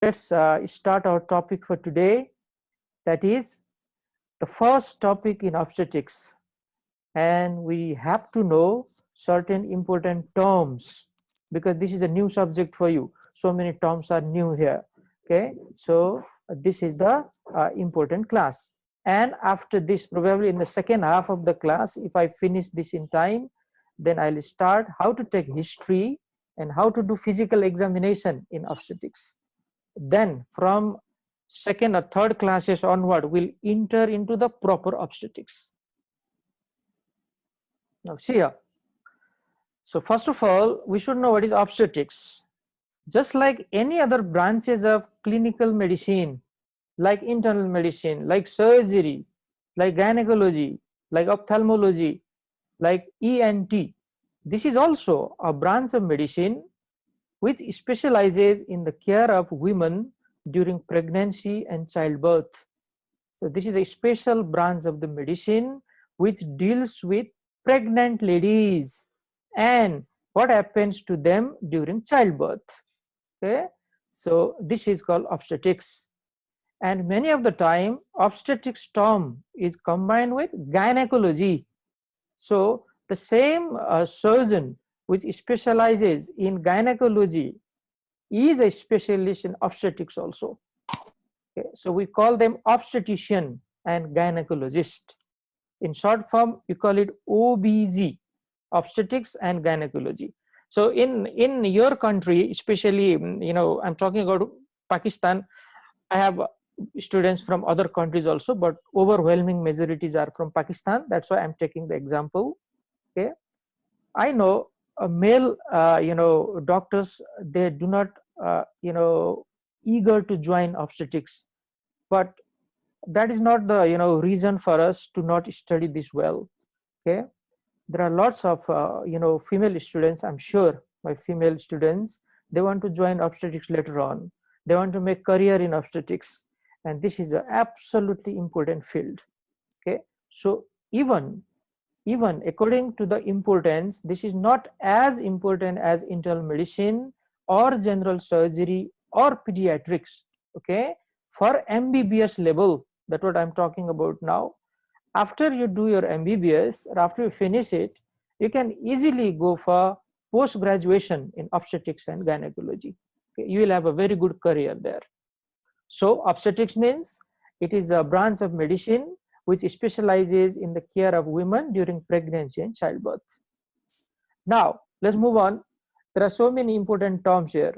let's start our topic for today. That is the first topic in obstetrics, and we have to know certain important terms because this is a new subject for you. So many terms are new here. Okay, so this is the important class. And after this, probably in the second half of the class, if I finish this in time, then I'll start how to take history and how to do physical examination in obstetrics. Then from second or third classes onward, we'll enter into the proper obstetrics. Now see here. So first of all, we should know what is obstetrics. Just like any other branches of clinical medicine, like internal medicine, like surgery, like gynecology, like ophthalmology, like ENT, this is also a branch of medicine which specializes in the care of women during pregnancy and childbirth. So this is a special branch of the medicine which deals with pregnant ladies and what happens to them during childbirth. Okay, so this is called obstetrics. And many of the time obstetrics term is combined with gynecology. So the same surgeon which specializes in gynecology is a specialist in obstetrics also. Okay, so we call them obstetrician and gynecologist. In short form, you call it OBG, obstetrics and gynecology. So in your country, especially, I'm talking about Pakistan. I have students from other countries also, but overwhelming majorities are from Pakistan. That's why I'm taking the example. Okay, I know male, doctors, they do not, eager to join obstetrics, but that is not the reason for us to not study this well. Okay, there are lots of female students. I'm sure my female students, they want to join obstetrics later on. They want to make career in obstetrics, and this is an absolutely important field. Okay, so even according to the importance, this is not as important as internal medicine or general surgery or pediatrics. Okay, for MBBS level, that's what I'm talking about now. After you do your MBBS or after you finish it, you can easily go for post graduation in obstetrics and gynecology. Okay, you will have a very good career there. So obstetrics means it is a branch of medicine which specializes in the care of women during pregnancy and childbirth. Now let's move on. There are so many important terms here.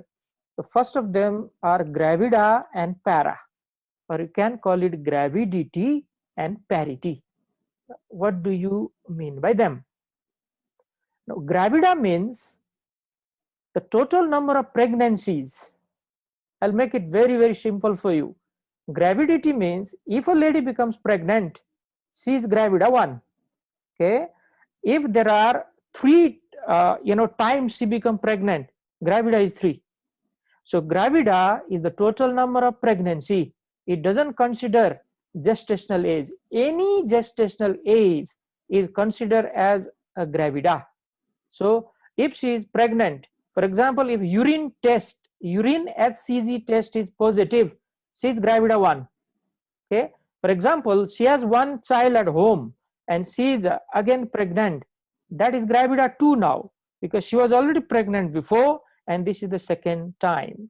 The first of them are gravida and para, or you can call it gravidity and parity. What do you mean by them? Now, gravida means the total number of pregnancies. I'll make it very, very simple for you. Gravidity means if a lady becomes pregnant, she is gravida 1. Okay, if there are 3 times she become pregnant, gravida is 3. So gravida is the total number of pregnancy. It doesn't consider gestational age. Any gestational age is considered as a gravida. So if she is pregnant, for example, if urine HCG test is positive, she is gravida 1. Okay, for example, she has one child at home and she is again pregnant, that is gravida 2 now, because she was already pregnant before and this is the second time.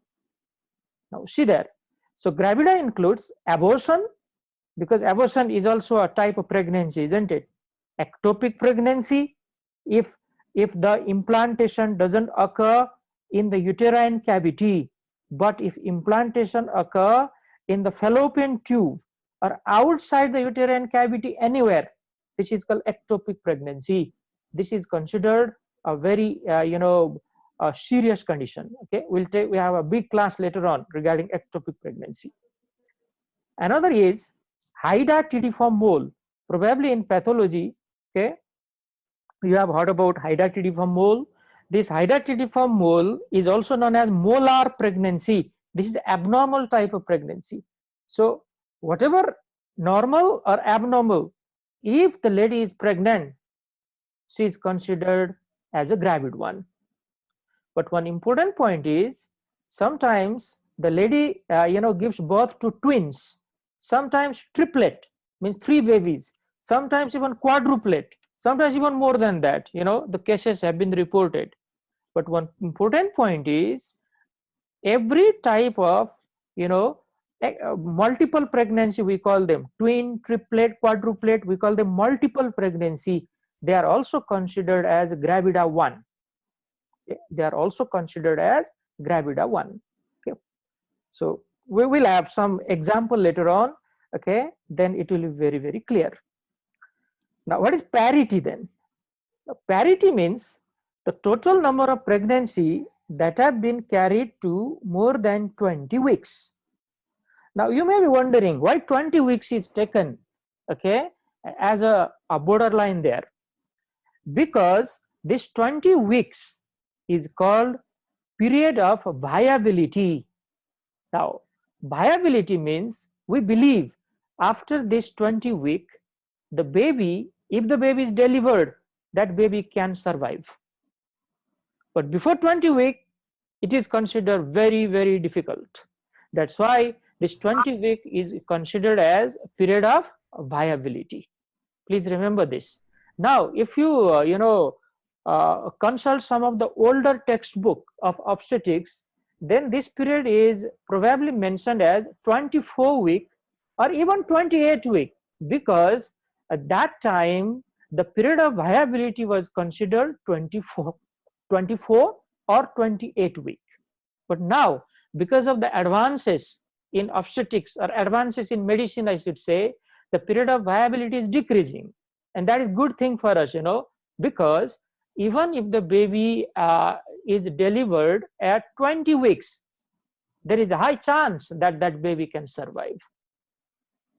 Now see there, so gravida includes abortion, because abortion is also a type of pregnancy, isn't it? Ectopic pregnancy, if the implantation doesn't occur in the uterine cavity, but if implantation occur in the fallopian tube or outside the uterine cavity anywhere, this is called ectopic pregnancy. This is considered a very a serious condition. Okay, we have a big class later on regarding ectopic pregnancy. Another is hydatidiform mole. Probably in pathology, okay, you have heard about hydatidiform mole. This hydatidiform mole is also known as molar pregnancy. This is the abnormal type of pregnancy. So whatever normal or abnormal, if the lady is pregnant, she is considered as a gravid one. But one important point is sometimes the lady gives birth to twins, sometimes triplet, means 3 babies, sometimes even quadruplet, sometimes even more than that. The cases have been reported. But one important point is, every type of multiple pregnancy, we call them twin, triplet, quadruplet, we call them multiple pregnancy. They are also considered as gravida 1. They are also considered as gravida 1. Okay, so we will have some example later on. Okay, then it will be very, very clear. Now, what is parity then? Now, parity means the total number of pregnancy that have been carried to more than 20 weeks. Now, you may be wondering why 20 weeks is taken, okay, as a borderline there. Because this 20 weeks is called period of viability. Now, viability means we believe after this 20 week, the baby, if the baby is delivered, that baby can survive. But before 20 week, it is considered very, very difficult. That's why this 20 week is considered as a period of viability. Please remember this. Now, if you consult some of the older textbook of obstetrics, then this period is probably mentioned as 24 week or even 28 week, because at that time the period of viability was considered 24 or 28 week. But now, because of the advances in obstetrics or advances in medicine, I should say, the period of viability is decreasing, and that is good thing for us, because even if the baby is delivered at 20 weeks, there is a high chance that that baby can survive.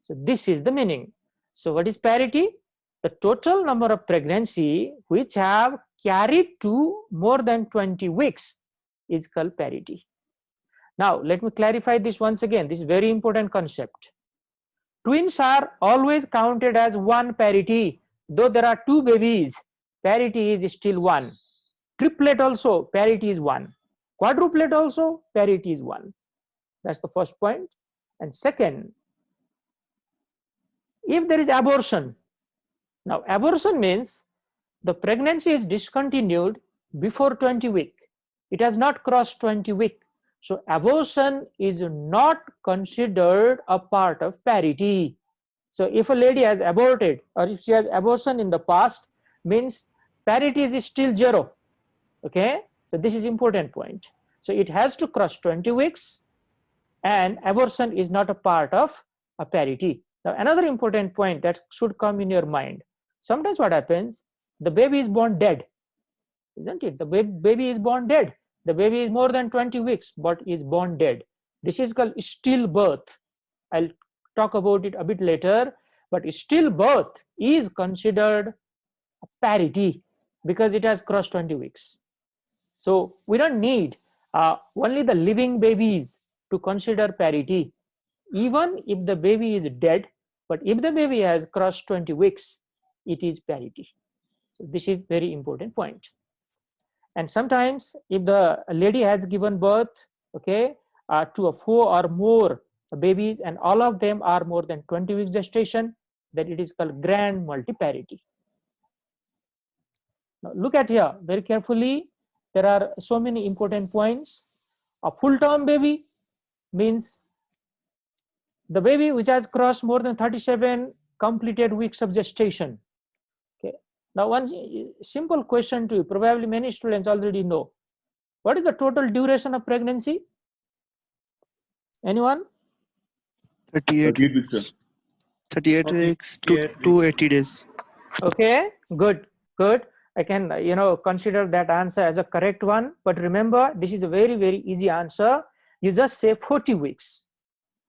So this is the meaning. So what is parity? The total number of pregnancy which have carried to more than 20 weeks is called parity. Now, let me clarify this once again. This is very important concept. Twins are always counted as one parity. Though there are 2 babies, parity is still 1. Triplet also, parity is 1. Quadruplet also, parity is 1. That's the first point. And second, if there is abortion, now abortion means the pregnancy is discontinued before 20 week. It has not crossed 20 week. So abortion is not considered a part of parity. So if a lady has aborted, or if she has abortion in the past, means parity is still 0. Okay, so this is important point. So it has to cross 20 weeks, and abortion is not a part of a parity. Now, another important point that should come in your mind. Sometimes what happens, the baby is born dead, isn't it? The baby is born dead. The baby is more than 20 weeks, but is born dead. This is called stillbirth. I'll talk about it a bit later, but stillbirth is considered a parity because it has crossed 20 weeks. So we don't need only the living babies to consider parity. Even if the baby is dead, but if the baby has crossed 20 weeks, it is parity. So this is very important point. And sometimes if the lady has given birth, okay, to 4 or more babies, and all of them are more than 20 weeks gestation, then it is called grand multiparity. Now look at here very carefully. There are so many important points. A full-term baby means the baby which has crossed more than 37 completed weeks of gestation. Okay. Now one simple question to you, probably many students already know. What is the total duration of pregnancy? Anyone? 38 weeks. 38 weeks to 80 days. Okay, good. I can consider that answer as a correct one. But remember, this is a very, very easy answer. You just say 40 weeks.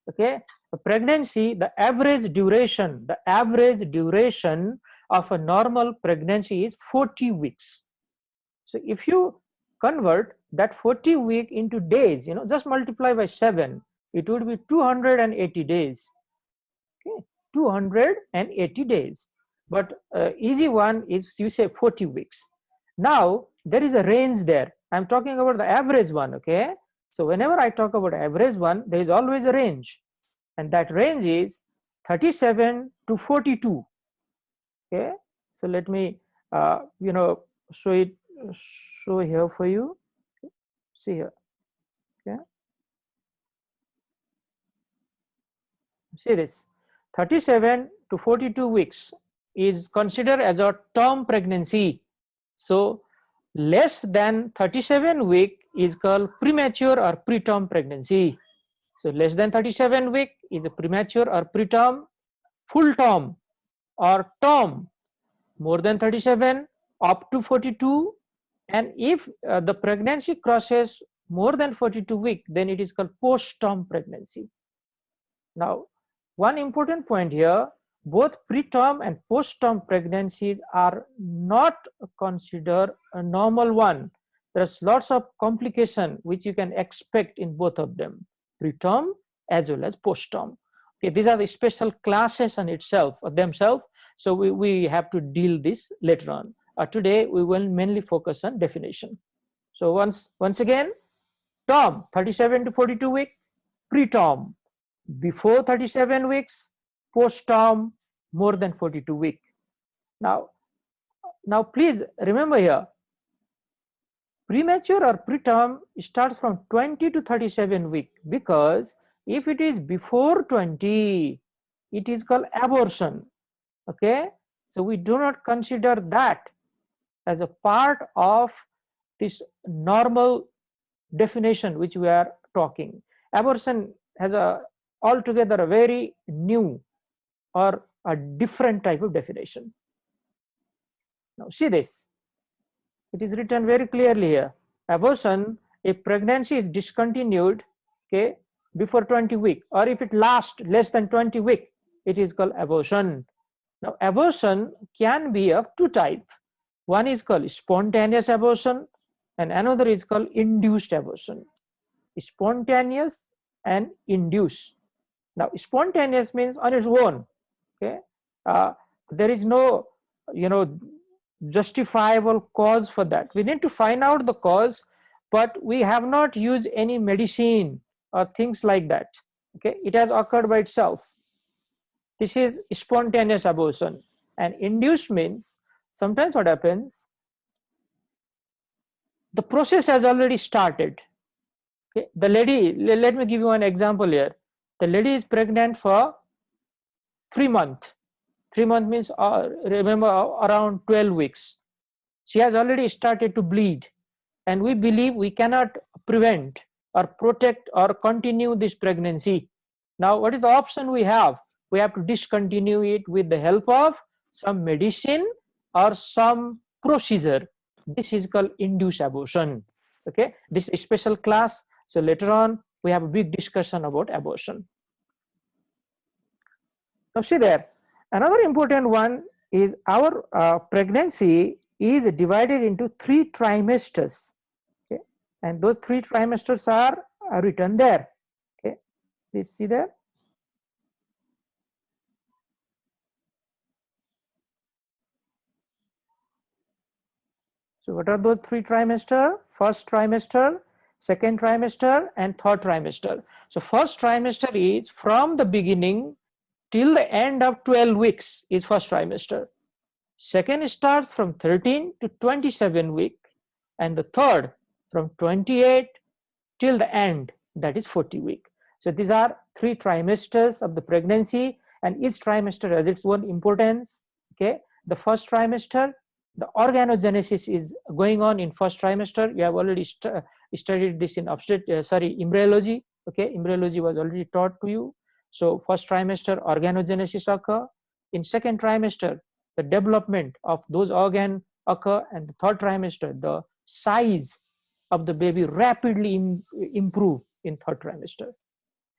Okay, a pregnancy, the average duration of a normal pregnancy is 40 weeks. So if you convert that 40 week into days, just multiply by 7, it would be 280 days. Okay, 280 days. But easy one is you say 40 weeks. Now there is a range there. I'm talking about the average one. Okay, So whenever I talk about average one, there is always a range, and that range is 37 to 42. Okay, so let me show here for you. See here. Okay, see this 37 to 42 weeks is considered as a term pregnancy. So less than 37 week is called premature or preterm pregnancy. So less than 37 week is a premature or preterm. Full term or term more than 37 up to 42, and if the pregnancy crosses more than 42 weeks, then it is called post-term pregnancy. Now, one important point here, both preterm and post-term pregnancies are not considered a normal one. There's lots of complication which you can expect in both of them, preterm as well as post-term. Okay, these are the special classes on itself or themselves, so we have to deal this later on. Today we will mainly focus on definition. So once again, term 37 to 42 week, preterm before 37 weeks, post-term more than 42 week. Now please remember here, premature or preterm starts from 20 to 37 week, because if it is before 20, it is called abortion. Okay, so we do not consider that as a part of this normal definition which we are talking. Abortion has a altogether a very new or a different type of definition. Now see this, it is written very clearly here. Abortion, if pregnancy is discontinued, okay, before 20 week, or if it lasts less than 20 week, it is called abortion. Now abortion can be of two types. One is called spontaneous abortion and another is called induced abortion. Spontaneous and induced. Now spontaneous means on its own. Okay, there is no justifiable cause for that. We need to find out the cause, but we have not used any medicine or things like that. Okay, it has occurred by itself. This is spontaneous abortion. And induced means sometimes what happens, the process has already started. Okay, the lady, let me give you an example here. The lady is pregnant for 3 months. 3 months means remember around 12 weeks. She has already started to bleed, and we believe we cannot prevent or protect or continue this pregnancy. Now what is the option we have? We have to discontinue it with the help of some medicine or some procedure. This is called induced abortion. Okay, this is a special class, so later on we have a big discussion about abortion. Now see there, another important one is our pregnancy is divided into 3 trimesters. Okay, and those 3 trimesters are written there. Okay, please see there. So what are those 3 trimesters? First trimester, second trimester, and third trimester. So first trimester is from the beginning till the end of 12 weeks is first trimester. Second starts from 13 to 27 week, and the third from 28 till the end, that is 40 week. So these are 3 trimesters of the pregnancy, and each trimester has its own importance. Okay, the first trimester, the organogenesis is going on in first trimester. You have already studied this in embryology. Okay, embryology was already taught to you. So first trimester organogenesis occur. In second trimester, the development of those organs occur, and the third trimester, the size of the baby rapidly improve in third trimester,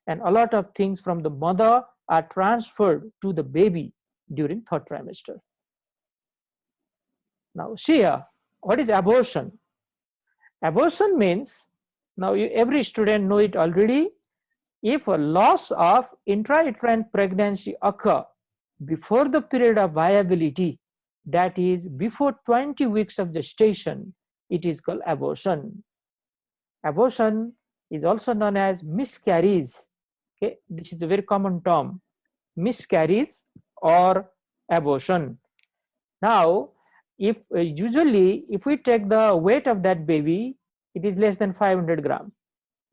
and a lot of things from the mother are transferred to the baby during third trimester. Now see here, what is abortion? Abortion means, now every student know it already, if a loss of intrauterine pregnancy occur before the period of viability, that is before 20 weeks of gestation, it is called abortion. Abortion is also known as miscarriages. Okay, this is a very common term, miscarriages or abortion. Now, if usually if we take the weight of that baby, it is less than 500 gram,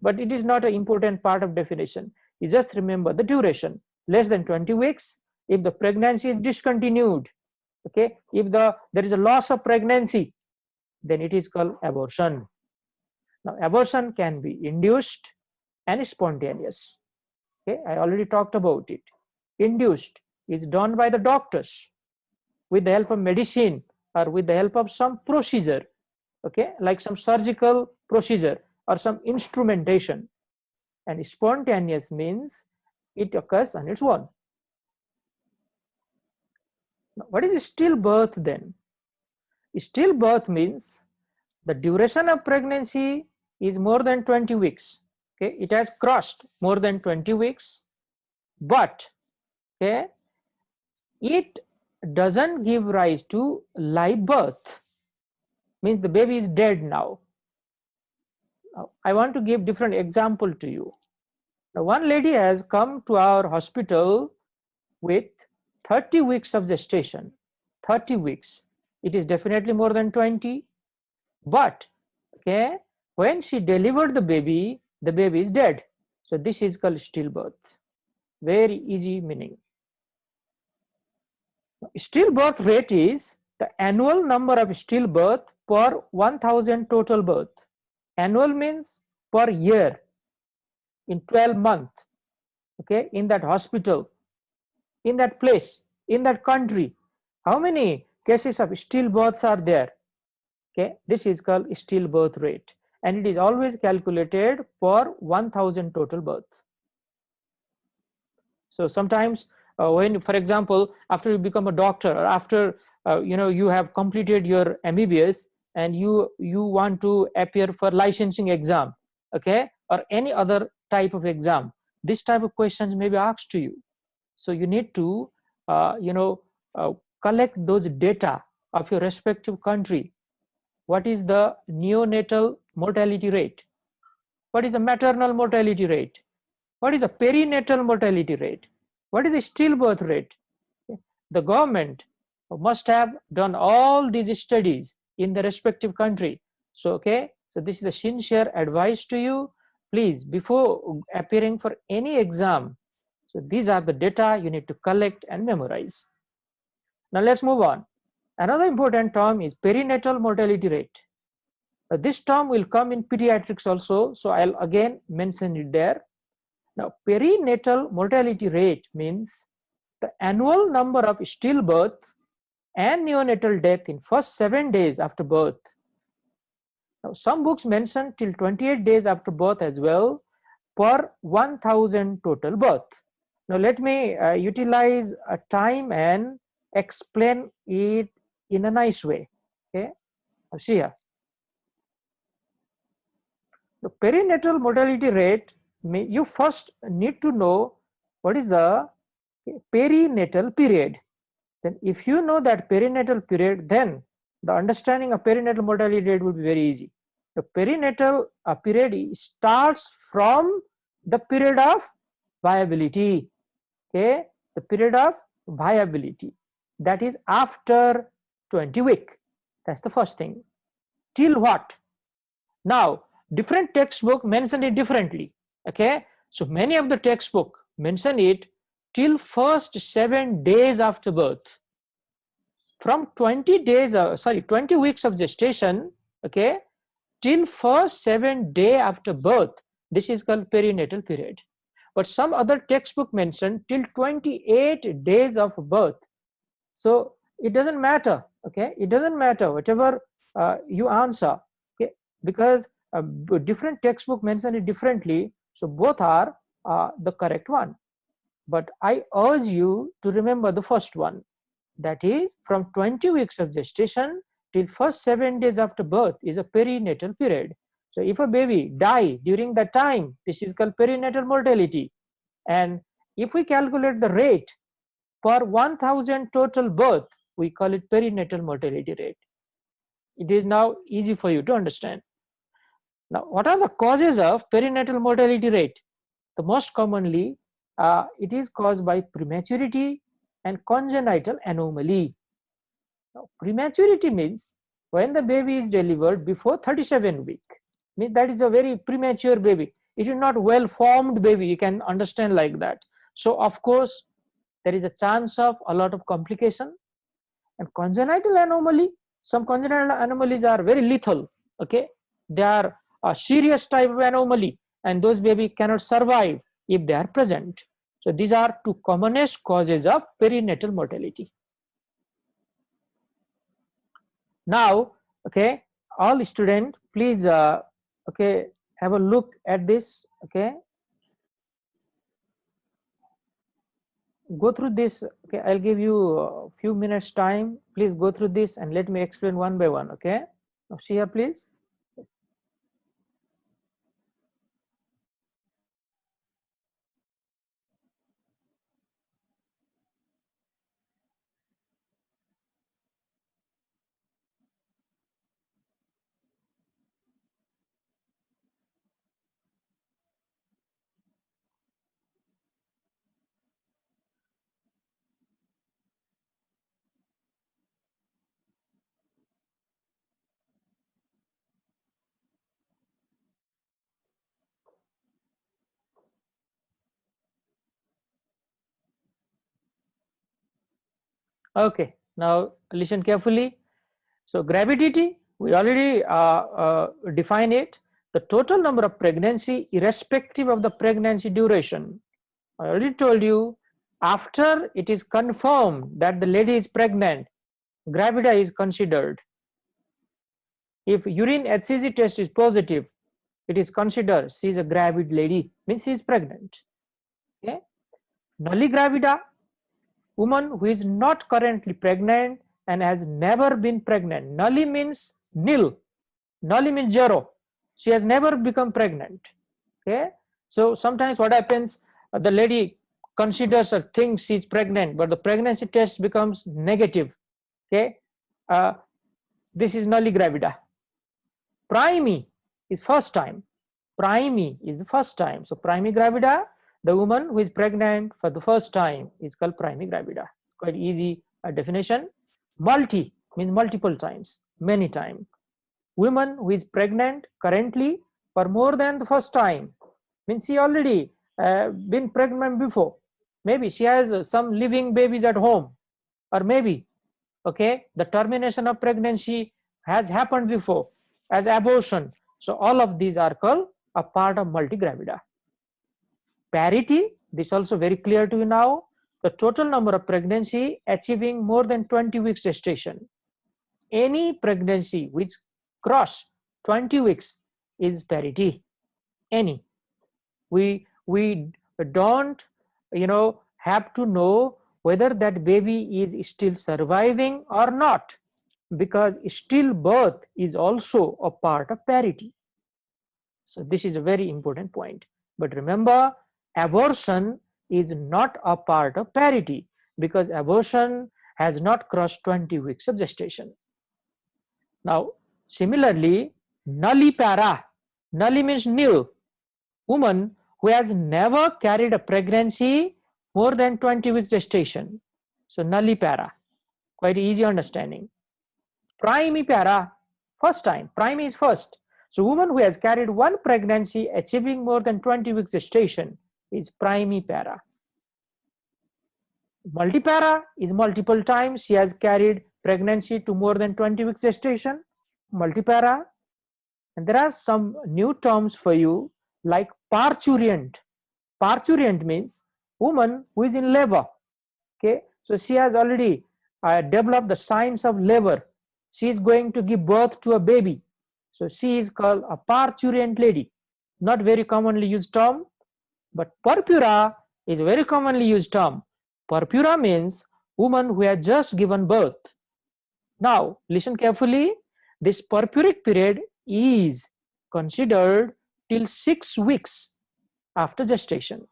but it is not an important part of definition. You just remember the duration, less than 20 weeks. If the pregnancy is discontinued, okay, if there is a loss of pregnancy, then it is called abortion. Now, abortion can be induced and spontaneous. Okay, I already talked about it. Induced is done by the doctors with the help of medicine or with the help of some procedure, okay, like some surgical procedure or some instrumentation. And spontaneous means it occurs on its own. Now, what is stillbirth then? Stillbirth means the duration of pregnancy is more than 20 weeks. Okay, it has crossed more than 20 weeks, but okay, it doesn't give rise to live birth. Means the baby is dead now. Now, I want to give different example to you. Now, one lady has come to our hospital with 30 weeks of gestation. 30 weeks. It is definitely more than 20. But okay, when she delivered the baby is dead. So this is called stillbirth. Very easy meaning. Stillbirth rate is the annual number of stillbirth per 1000 total birth. Annual means per year in 12 months. Okay, in that hospital, in that place, in that country, how many cases of stillbirths are there? Okay, this is called stillbirth rate, and it is always calculated per 1000 total birth. So sometimes when, for example, after you become a doctor or after you have completed your MBBS and you want to appear for licensing exam, okay, or any other type of exam, this type of questions may be asked to you. So you need to collect those data of your respective country. What is the neonatal mortality rate? What is the maternal mortality rate? What is the perinatal mortality rate? What is the stillbirth rate? The government must have done all these studies in the respective country. So this is a sincere advice to you. Please, before appearing for any exam, so these are the data you need to collect and memorize. Now let's move on. Another important term is perinatal mortality rate. This term will come in pediatrics also, so I'll again mention it there. Now, perinatal mortality rate means the annual number of stillbirth and neonatal death in first 7 days after birth. Now, some books mention till 28 days after birth as well per 1000 total birth. Now, let me utilize a time and explain it in a nice way. Okay, now see here. The perinatal mortality rate, you first need to know what is the perinatal period. Then if you know that perinatal period, then the understanding of perinatal mortality rate will be very easy. The perinatal period starts from the period of viability. Okay, the period of viability, that is after 20 weeks. That's the first thing. Till what? Now, different textbook mention it differently. Okay, so many of the textbook mention it till first 7 days after birth. From 20 weeks of gestation, okay, till first 7 days after birth, this is called perinatal period. But some other textbook mention till 28 days of birth. So it doesn't matter. Okay, it doesn't matter whatever you answer. Okay, because different textbook mention it differently, so both are the correct one. But I urge you to remember the first one, that is from 20 weeks of gestation till first 7 days after birth is a perinatal period. So if a baby die during that time, this is called perinatal mortality. And if we calculate the rate per 1000 total birth, we call it perinatal mortality rate. It is now easy for you to understand. Now, what are the causes of perinatal mortality rate? The most commonly, it is caused by prematurity and congenital anomaly. Now, prematurity means when the baby is delivered before 37 week, means that is a very premature baby. It is not well formed baby, you can understand like that. So of course, there is a chance of a lot of complication. And congenital anomaly, some congenital anomalies are very lethal, okay? They are a serious type of anomaly, and those baby cannot survive if they are present. So these are two commonest causes of perinatal mortality. Now, okay, all students, please, okay, have a look at this, okay? Go through this, okay? I'll give you a few minutes time. Please go through this and let me explain one by one, okay? Now see here, please. Okay, now listen carefully. So gravidity, we already define it. The total number of pregnancy irrespective of the pregnancy duration. I already told you, after it is confirmed that the lady is pregnant, gravida is considered. If urine HCG test is positive, it is considered she is a gravid lady, means she is pregnant. Okay? Nulli gravida, woman who is not currently pregnant and has never been pregnant. Nulli means nil. Nulli means zero. She has never become pregnant. Okay. So sometimes what happens, the lady considers or thinks she's pregnant, but the pregnancy test becomes negative. Okay. This is nulli gravida. Primi is first time. Primi is the first time. So primi gravida, the woman who is pregnant for the first time, is called primi gravida. It's quite easy definition. Multi means multiple times, many times. Woman who is pregnant currently for more than the first time, means she already been pregnant before. Maybe she has some living babies at home, or maybe, okay, the termination of pregnancy has happened before as abortion. So all of these are called a part of multigravida. Parity, this also very clear to you now. The total number of pregnancy achieving more than 20 weeks gestation. Any pregnancy which cross 20 weeks is parity. Any. We don't, have to know whether that baby is still surviving or not, because stillbirth is also a part of parity. So this is a very important point. But remember, abortion is not a part of parity, because abortion has not crossed 20 weeks of gestation. Now, similarly, nullipara. Nulli means nil. Woman who has never carried a pregnancy more than 20 weeks gestation. So nullipara. Quite easy understanding. Primipara. First time. Primi is first. So woman who has carried one pregnancy achieving more than 20 weeks gestation is primipara. Multipara is multiple times she has carried pregnancy to more than 20 weeks gestation. Multipara. And there are some new terms for you, like parturient. Parturient means woman who is in labor. Okay, so she has already developed the signs of labor. She is going to give birth to a baby. So she is called a parturient lady. Not very commonly used term, but purpura is a very commonly used term. Purpura means woman who has just given birth. Now listen carefully. This purpuric period is considered till 6 weeks after gestation.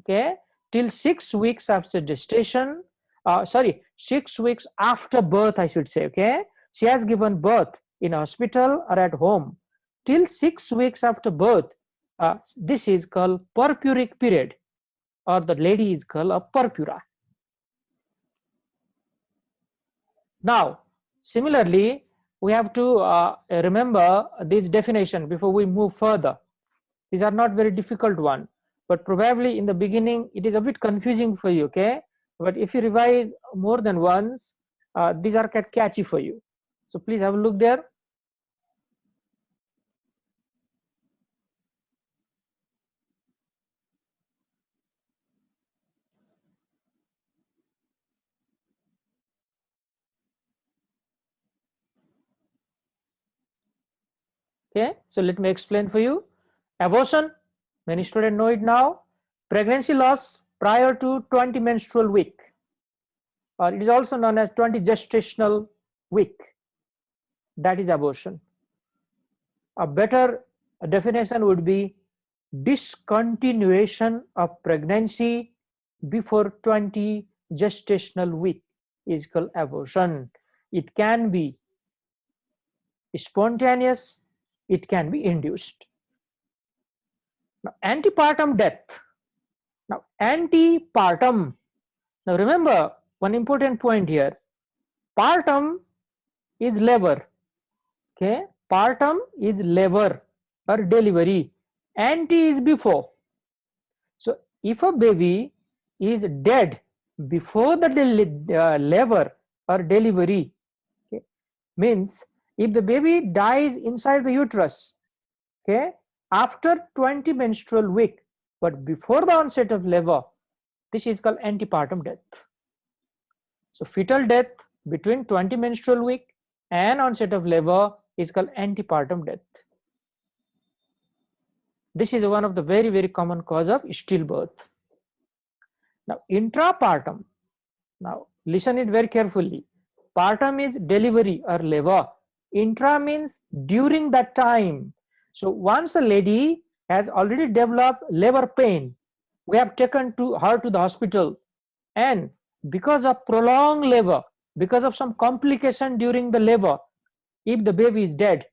Okay, till 6 weeks after gestation, 6 weeks after birth, I should say. Okay, she has given birth in hospital or at home. till 6 weeks after birth, this is called purpuric period, or the lady is called a purpura. Now, similarly, we have to remember this definition before we move further. These are not very difficult one, but probably in the beginning it is a bit confusing for you, okay? But if you revise more than once, these are catchy for you. So please have a look there. Okay, so let me explain for you. Abortion, many students know it now. Pregnancy loss prior to 20 menstrual week, or it is also known as 20 gestational week. That is abortion. A better definition would be discontinuation of pregnancy before 20 gestational week is called abortion. It can be spontaneous, it can be induced. Now, antepartum death. Now, antepartum. Now, remember one important point here. Partum is labor. Okay, partum is labor or delivery. Ante is before. So, if a baby is dead before the labor or delivery, okay, means if the baby dies inside the uterus, okay, after 20 menstrual week, but before the onset of labor, this is called antepartum death. So fetal death between 20 menstrual week and onset of labor is called antepartum death. This is one of the very, very common cause of stillbirth. Now intrapartum. Now listen it very carefully. Partum is delivery or labor. Intra means during that time. So once a lady has already developed labor pain, we have taken her to the hospital, and because of prolonged labor, because of some complication during the labor, if the baby is dead,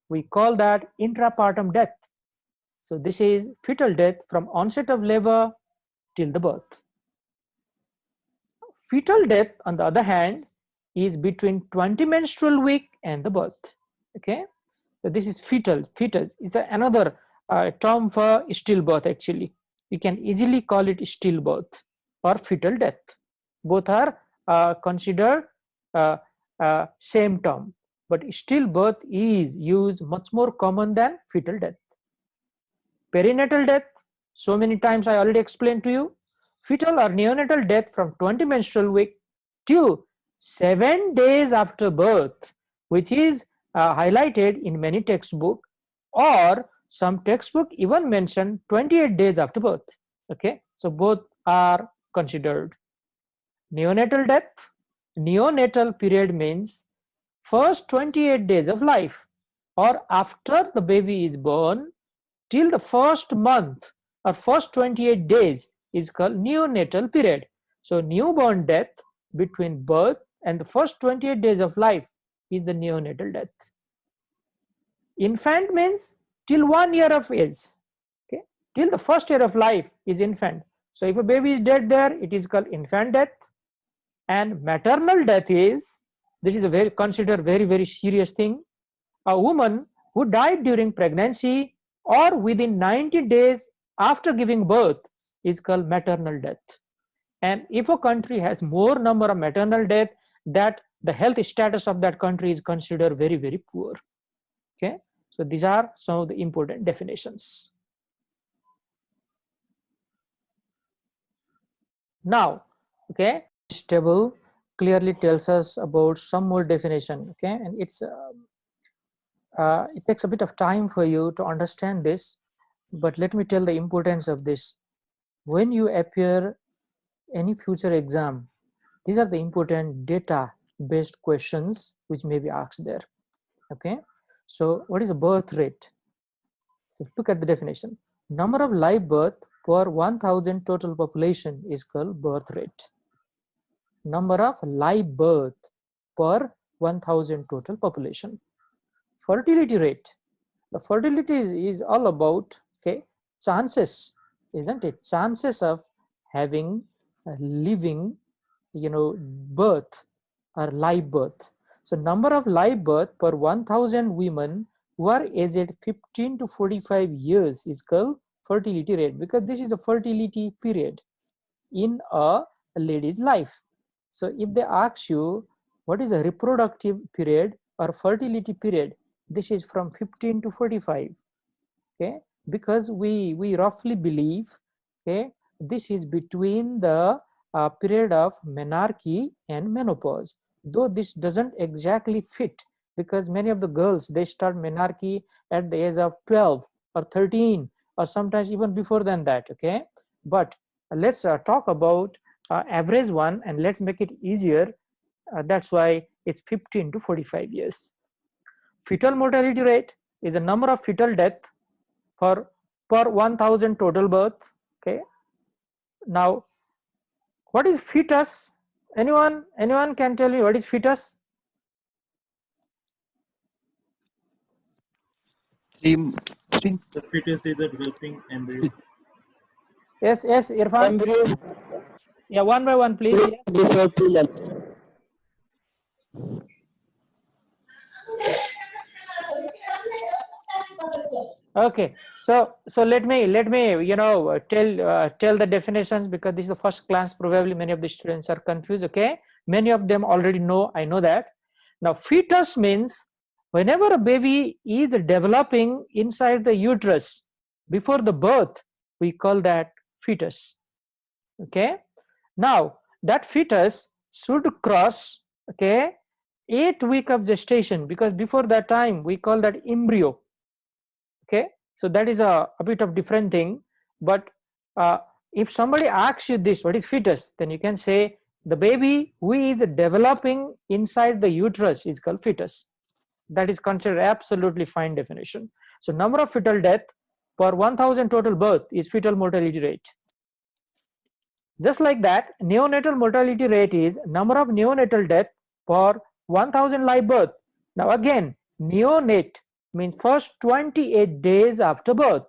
we call that intrapartum death. So this is fetal death from onset of labor till the birth. Fetal death, on the other hand, is between 20 menstrual week and the birth. Okay, so this is fetal. Fetus is another term for stillbirth. Actually, you can easily call it stillbirth or fetal death. Both are considered same term, but stillbirth is used much more common than fetal death. Perinatal death, so many times I already explained to you. Fetal or neonatal death from 20 menstrual week to 7 days after birth, which is highlighted in many textbooks, or some textbook even mention 28 days after birth. Okay, so both are considered. Neonatal death. Neonatal period means first 28 days of life, or after the baby is born till the first month or first 28 days is called neonatal period. So newborn death between birth and the first 28 days of life is the neonatal death. Infant means till 1 year of age. Okay, till the first year of life is infant. So if a baby is dead there, it is called infant death. And maternal death is, this is a considered very serious thing. A woman who died during pregnancy or within 90 days after giving birth is called maternal death. And if a country has more number of maternal death, that the health status of that country is considered very poor. Okay, so these are some of the important definitions. Now, okay, this table clearly tells us about some more definition. Okay, and it's it takes a bit of time for you to understand this, but let me tell the importance of this. When you appear any future exam, these are the important data based questions which may be asked there. Okay, so what is a birth rate? So look at the definition. Number of live birth per 1000 total population is called birth rate. Number of live birth per 1000 total population. Fertility rate. The fertility is all about, okay, chances, isn't it? Chances of having a living, birth or live birth. So number of live birth per 1000 women who are aged 15 to 45 years is called fertility rate, because this is a fertility period in a lady's life. So if they ask you what is a reproductive period or fertility period, this is from 15 to 45. Okay, because we roughly believe, okay, this is between the period of menarche and menopause, though this doesn't exactly fit, because many of the girls, they start menarche at the age of 12 or 13 or sometimes even before than that. Okay, but let's talk about average one, and let's make it easier. That's why it's 15 to 45 years. Fetal mortality rate is a number of fetal death per 1000 total birth. Okay, now what is fetus? Anyone can tell me what is fetus? The fetus is a developing embryo. Yes, Irfan. Embryo. Yeah, one by one, please. Before 2 months. Okay, so let me tell the definitions, because this is the first class. Probably many of the students are confused. Okay, many of them already know. I know that. Now, fetus means whenever a baby is developing inside the uterus before the birth, we call that fetus. Okay, now that fetus should cross, okay, 8 weeks of gestation, because before that time we call that embryo. Okay, so that is a bit of different thing. But if somebody asks you this, what is fetus, then you can say the baby who is developing inside the uterus is called fetus. That is considered absolutely fine definition. So number of fetal death per 1000 total birth is fetal mortality rate. Just like that, neonatal mortality rate is number of neonatal death per 1000 live birth. Now again, neonate means first 28 days after birth,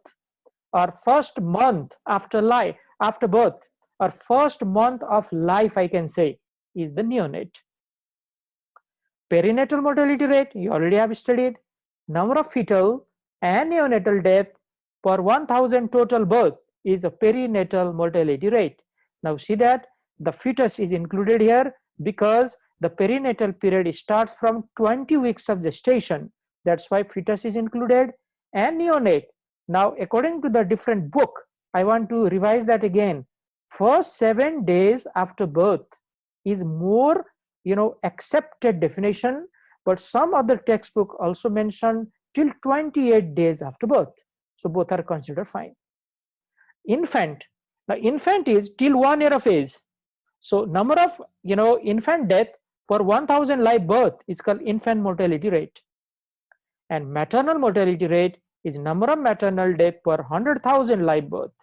or first month after birth, or first month of life, I can say, is the neonate. Perinatal mortality rate, you already have studied. Number of fetal and neonatal death per 1000 total birth is a perinatal mortality rate. Now see that the fetus is included here because the perinatal period starts from 20 weeks of gestation. That's why fetus is included, and neonate. Now according to the different book, I want to revise that again. First 7 days after birth is more accepted definition, but some other textbook also mention till 28 days after birth. So both are considered fine. Infant. Now infant is till 1 year of age. So number of infant death per 1000 live birth is called infant mortality rate. And maternal mortality rate is number of maternal death per 100,000 live birth.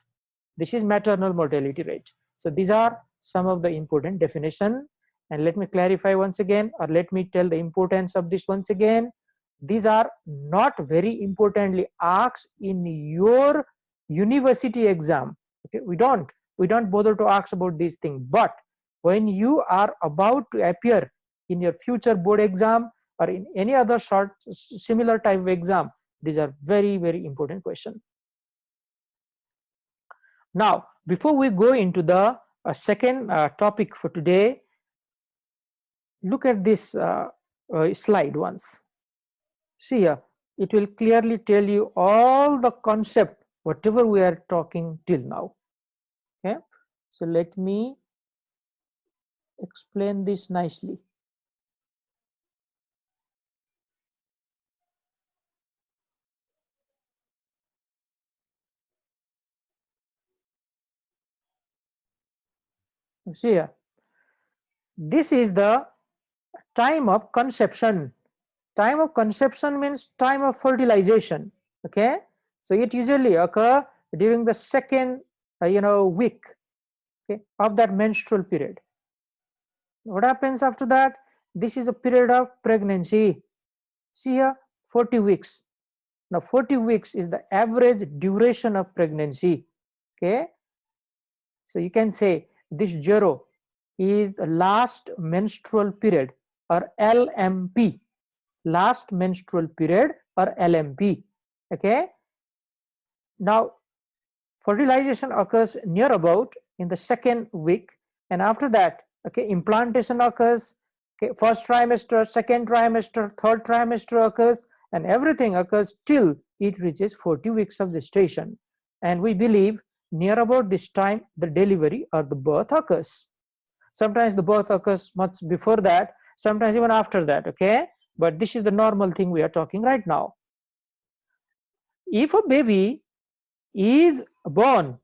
This is maternal mortality rate. So these are some of the important definition. And let me clarify once again, or let me tell the importance of this once again. These are not very importantly asked in your university exam. Okay, we don't bother to ask about these things. But when you are about to appear in your future board exam or in any other similar type of exam, these are very, very important questions. Now, before we go into the second topic for today, look at this slide once. See here, it will clearly tell you all the concept, whatever we are talking till now. Okay, so let me explain this nicely. See here, this is the time of conception. Time of conception means time of fertilization. Okay, so it usually occur during the second week, okay, of that menstrual period. What happens after that? This is a period of pregnancy. See here, 40 weeks. Now 40 weeks is the average duration of pregnancy. Okay, so you can say this 0 is the last menstrual period, or LMP, last menstrual period, or LMP. Okay, now fertilization occurs near about in the 2nd week, and after that, okay, implantation occurs. Okay, 1st trimester, 2nd trimester, 3rd trimester occurs, and everything occurs till it reaches 40 weeks of gestation. And we believe near about this time the delivery or the birth occurs. Sometimes the birth occurs much before that, sometimes even after that. Okay, but this is the normal thing we are talking right now. If a baby is born,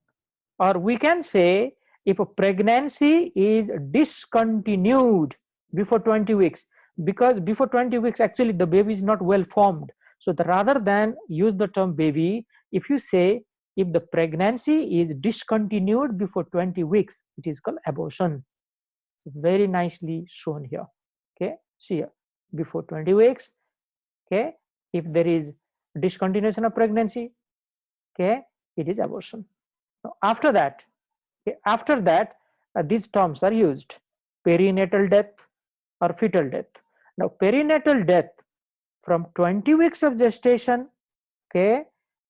or we can say if a pregnancy is discontinued before 20 weeks, because before 20 weeks actually the baby is not well formed. So rather than use the term baby, if you say if the pregnancy is discontinued before 20 weeks, it is called abortion. So very nicely shown here. Okay, see here, before 20 weeks, okay, if there is discontinuation of pregnancy, okay, it is abortion. Now, after that, these terms are used: perinatal death or fetal death. Now perinatal death from 20 weeks of gestation, okay,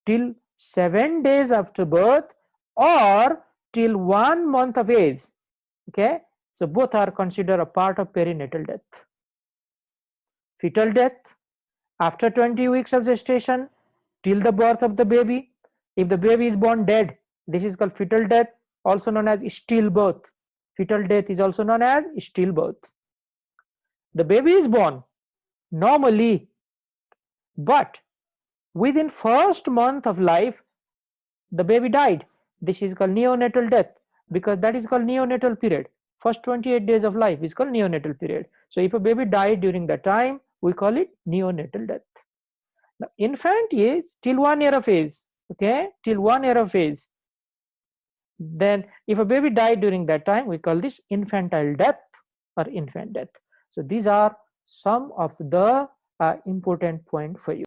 till 7 days after birth, or till 1 month of age. Okay, so both are considered a part of perinatal death. Fetal death after 20 weeks of gestation till the birth of the baby. If the baby is born dead, this is called fetal death, also known as stillbirth. Fetal death is also known as stillbirth. The baby is born normally, but within 1st month of life, the baby died. This is called neonatal death, because that is called neonatal period. First 28 days of life is called neonatal period. So if a baby died during that time, we call it neonatal death. Now, infant is till 1 year of age. Okay, till 1 year of age. Then if a baby died during that time, we call this infantile death or infant death. So these are some of the important points for you.